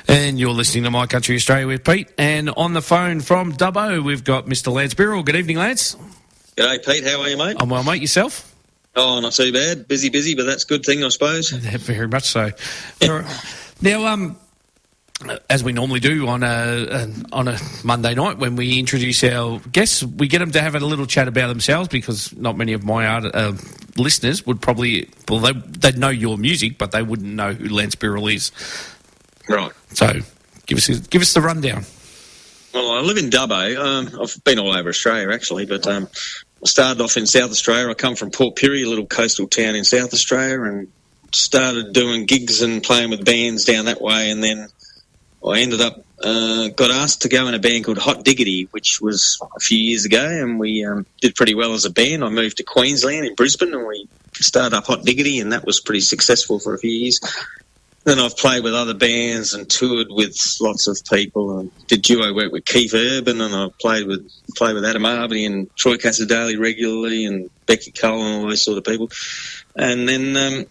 And you're listening to My Country Australia with Pete. And on the phone from Dubbo, we've got Mr. Lance Birrell. Good evening, Lance. G'day, Pete. How are you, mate? I'm well, mate. Yourself? Oh, not too bad. Busy, but that's a good thing, I suppose. Very much so. Now, as we normally do on a Monday night when we introduce our guests, we get them to have a little chat about themselves, because not many of my listeners would probably, well, they'd know your music, but they wouldn't know who Lance Birrell is. Right. So, give us the rundown. Well, I live in Dubbo. I've been all over Australia, actually, but I started off in South Australia. I come from Port Pirie, a little coastal town in South Australia, and started doing gigs and playing with bands down that way, and then I ended up, got asked to go in a band called Hot Diggity, which was a few years ago, and we did pretty well as a band. I moved to Queensland in Brisbane, and we started up Hot Diggity, and that was pretty successful for a few years. Then I've played with other bands and toured with lots of people, and did duo work with Keith Urban, and I played with Adam Harvey and Troy Cassar-Daley regularly, and Becky Cole and all those sort of people. And then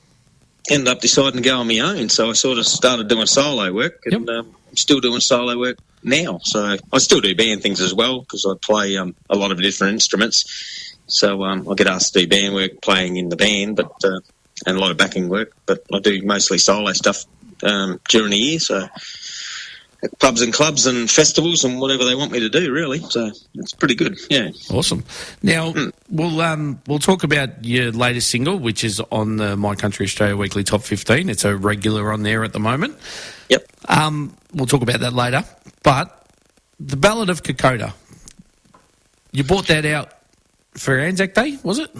ended up deciding to go on my own, so I sort of started doing solo work, and I'm still doing solo work now. So I still do band things as well, because I play a lot of different instruments. So I get asked to do band work playing in the band, but and a lot of backing work, but I do mostly solo stuff during the year, so at pubs and clubs and festivals and whatever they want me to do, really. So it's pretty good, yeah. Awesome. Now, we'll talk about your latest single, which is on the My Country Australia Weekly Top 15. It's a regular on there at the moment. Yep. We'll talk about that later. But the Ballad of Kokoda, you brought that out for Anzac Day, was it?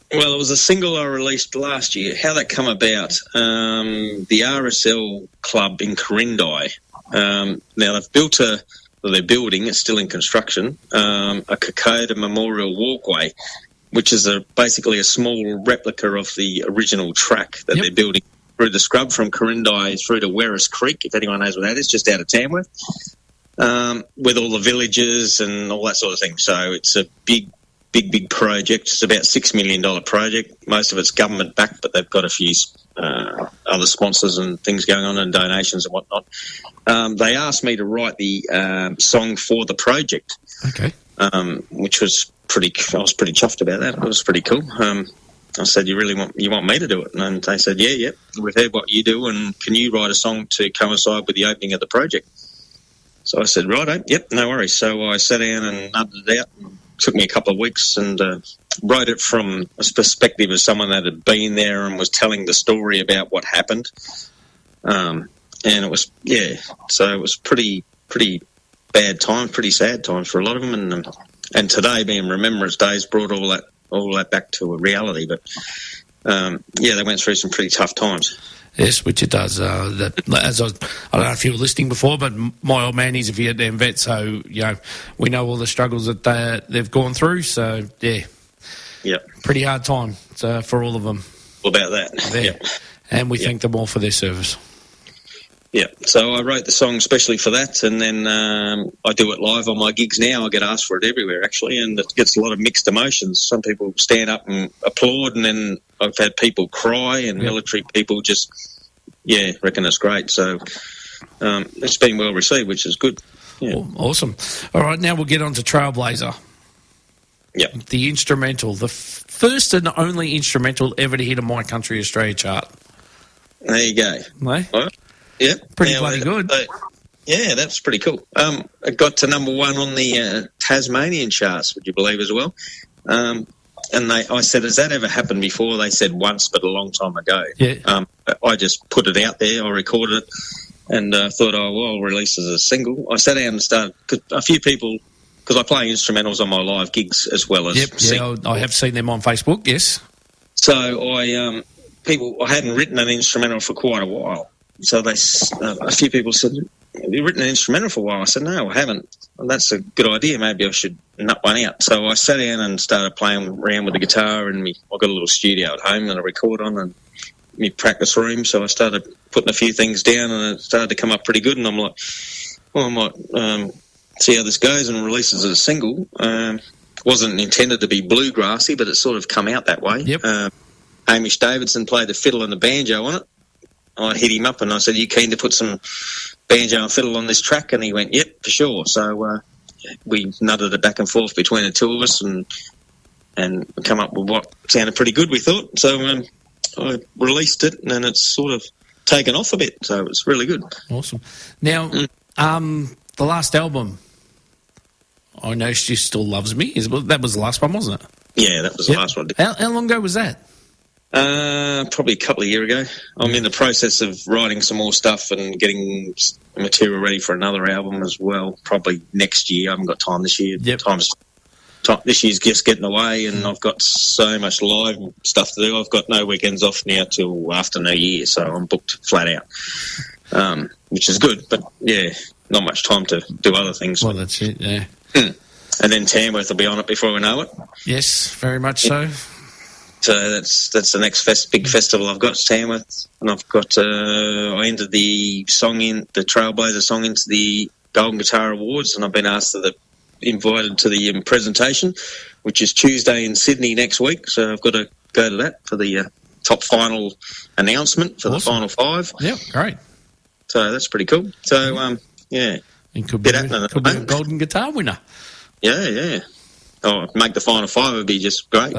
Well, it was a single I released last year. How that come about, the RSL club in Corindai, now they're building, it's still in construction, a Kokoda Memorial Walkway, which is basically a small replica of the original track that they're building through the scrub from Corindai through to Werris Creek, if anyone knows where that is, just out of Tamworth, with all the villages and all that sort of thing. So it's a big project. It's about $6 million project. Most of it's government backed, but they've got a few other sponsors and things going on, and donations and whatnot. They asked me to write the song for the project, which was I was pretty chuffed about that. It was pretty cool. I said, you want me to do it? And they said, yeah, we've heard what you do, and can you write a song to coincide with the opening of the project? So I said, righto, yep, no worries. So I sat down and nutted it out. Took me a couple of weeks, and wrote it from a perspective of someone that had been there and was telling the story about what happened. And it was, so it was pretty bad time, pretty sad times for a lot of them. And today, being Remembrance Days, brought all that back to a reality. But they went through some pretty tough times. Yes, which it does. I don't know if you were listening before, but my old man is a Vietnam vet, so we know all the struggles that they've gone through. So pretty hard time for all of them. About that, and we thank them all for their service. Yeah, so I wrote the song especially for that, and then I do it live on my gigs now. I get asked for it everywhere, actually, and it gets a lot of mixed emotions. Some people stand up and applaud, and then I've had people cry, and military people just, reckon it's great. So it's been well received, which is good. Yeah. Awesome. All right, now we'll get on to Trailblazer. Yep. The instrumental, the first and only instrumental ever to hit a My Country Australia chart. There you go. Right? Yeah, pretty bloody good. That's pretty cool. It got to number one on the Tasmanian charts, would you believe, as well. And I said, has that ever happened before? They said once, but a long time ago. Yeah. I just put it out there. I recorded it, and thought, I'll release it as a single. I sat down and started. Cause a few people, because I play instrumentals on my live gigs as well as. I have seen them on Facebook. Yes. So I hadn't written an instrumental for quite a while. So a few people said, have you written an instrumental for a while? I said, no, I haven't. Well, that's a good idea. Maybe I should nut one out. So I sat down and started playing around with the guitar, and I've got a little studio at home that I record on, and my practice room. So I started putting a few things down, and it started to come up pretty good. And I'm like, well, I might see how this goes and release it as a single. Wasn't intended to be bluegrassy, but it's sort of come out that way. Yep. Hamish Davidson played the fiddle and the banjo on it. I hit him up and I said, are you keen to put some banjo and fiddle on this track? And he went, yep, for sure. So we nutted it back and forth between the two of us and come up with what sounded pretty good, we thought. So I released it, and it's sort of taken off a bit, so it's really good. Awesome. Now, the last album, I Know She Still Loves Me, that was the last one, wasn't it? Yeah, that was the last one. How long ago was that? Probably a couple of years ago. I'm in the process of writing some more stuff and getting material ready for another album as well, probably next year. I haven't got time this year. Yep. This year's just getting away, and I've got so much live stuff to do. I've got no weekends off now till after New Year, so I'm booked flat out, which is good. But, yeah, not much time to do other things. Well, that's it, yeah. And then Tamworth will be on it before we know it. Yes, very much so. So that's the next big festival I've got, Tamworth. And I've got, I entered the Trailblazer song into the Golden Guitar Awards, and I've been invited to the presentation, which is Tuesday in Sydney next week. So I've got to go to that for the top final announcement for the final five. Yep, great. So that's pretty cool. So, yeah. It could be a Golden Guitar winner. Yeah. Oh, make the final five would be just great.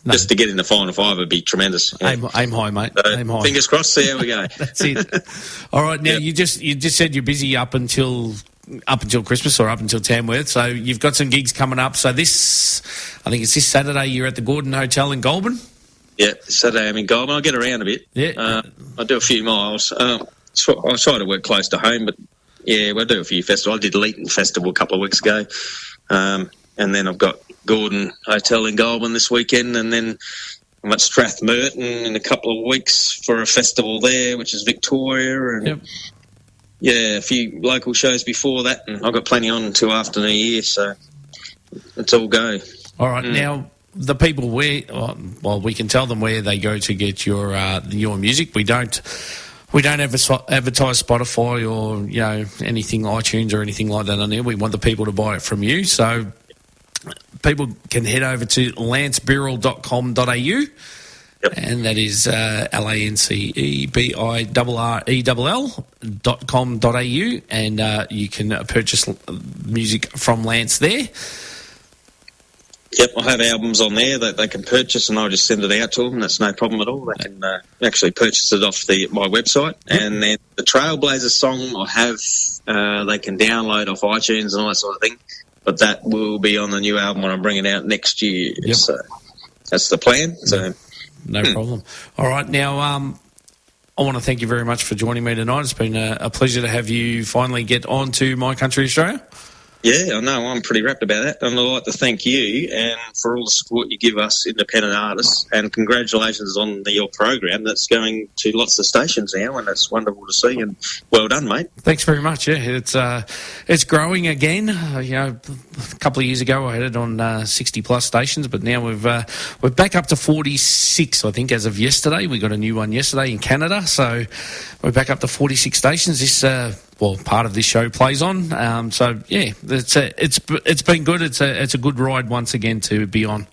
Just to get in the final five would be tremendous. Yeah. Aim high, mate. So, aim high. Fingers crossed. See how we go. That's it. All right. Now you just said you're busy up until Christmas or up until Tamworth. So you've got some gigs coming up. So I think it's this Saturday. You're at the Gordon Hotel in Goulburn. Yeah, Saturday I'm in Goulburn. I get around a bit. Yeah. I do a few miles. I try to work close to home, but yeah, we'll do a few festivals. I did Leeton Festival a couple of weeks ago. And then I've got Gordon Hotel in Goulburn this weekend, and then I'm at Strathmerton in a couple of weeks for a festival there, which is Victoria, and a few local shows before that, and I've got plenty on until after New Year, so it's all go. All right, now the people we can tell them where they go to get your music. We don't advertise Spotify or anything, iTunes or anything like that on there. We want the people to buy it from you. So people can head over to lancebirrell.com.au, and that is LANCEBIRRELL.com.au, and you can purchase music from Lance there. Yep, I have albums on there that they can purchase, and I'll just send it out to them. That's no problem at all. They can actually purchase it off my website. And then the Trailblazer song I have, they can download off iTunes and all that sort of thing. But that will be on the new album when I bring it out next year. Yep. So that's the plan. So no problem. All right, now I want to thank you very much for joining me tonight. It's been a pleasure to have you finally get on to My Country Australia. Yeah, I know. I'm pretty rapt about that. And I'd like to thank you and for all the support you give us independent artists. And congratulations on your program that's going to lots of stations now, and that's wonderful to see. And well done, mate. Thanks very much. Yeah, it's growing again. A couple of years ago I had it on 60+ stations, but now we're back up to 46. I think as of yesterday, we got a new one yesterday in Canada, so we're back up to 46 stations. This part of this show plays on. So yeah, it's been good. It's a good ride once again to be on.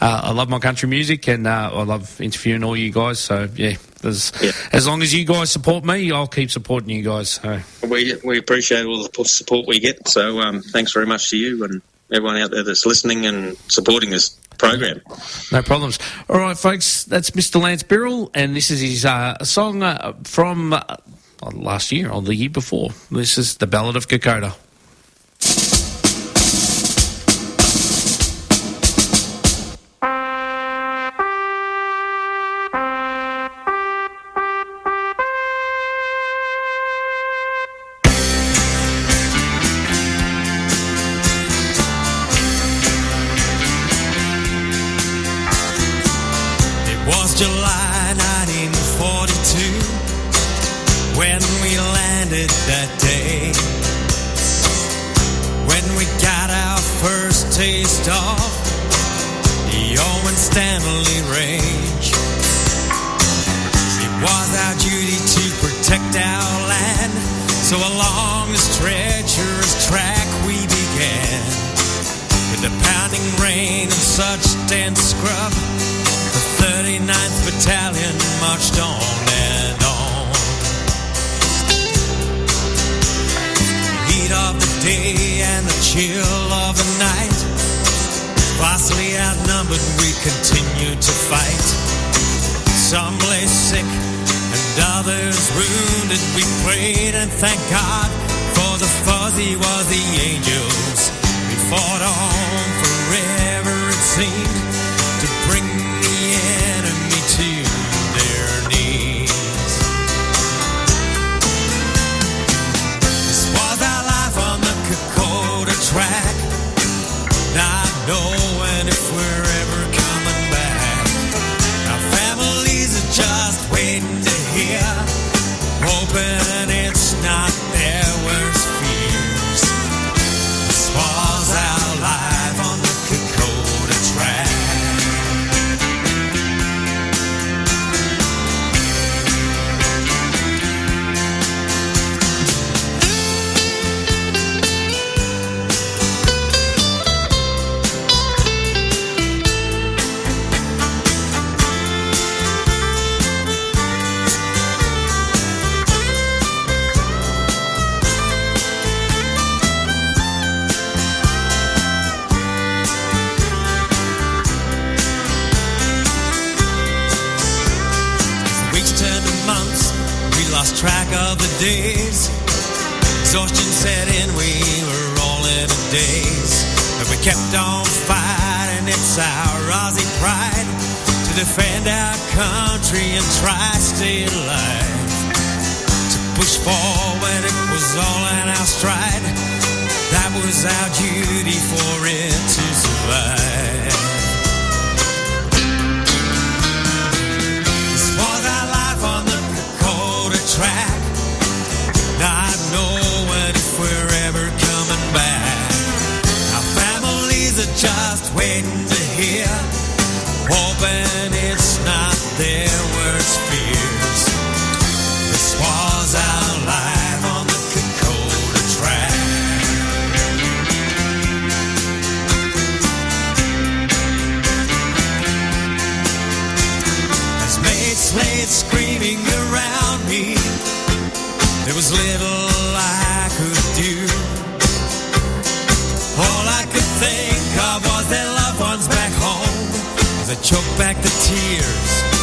I love my country music, and I love interviewing all you guys. So yeah, as long as you guys support me, I'll keep supporting you guys. So. We appreciate all the support we get. So thanks very much to you and everyone out there that's listening and supporting this program. No problems. All right, folks, that's Mr. Lance Birrell, and this is his song from last year or the year before. This is The Ballad of Kokoda. It was July 1942 when we landed that day, when we got our first taste of the Owen Stanley Range. It was our duty to protect our land, so along this treacherous track we began. With the pounding rain and such dense scrub, the 39th Battalion marched on and on. day and the chill of the night. Vastly outnumbered, we continued to fight. Some lay sick and others wounded. We prayed and thanked God for the fuzzy was the angels. We fought on forever, it seemed, to bring the enemy to their knees. This was our life on the Kokoda track, not knowing if we're ever coming back. Our families are just waiting to hear, hoping it's not their worst fears. This was our life on the Kokoda track. Lost track of the days. Exhaustion set in, we were all in a daze. But we kept on fighting, it's our Aussie pride to defend our country and try to stay alive. To push forward, it was all in our stride. That was our duty for it to survive. This was our life on the track, not knowing if we're ever coming back. Our families are just waiting to hear, hoping it's not their worst fears. This was our life on the Kokoda track. As mates laid screaming around me, there was little I could do. All I could think of was their loved ones back home, as I choked back the tears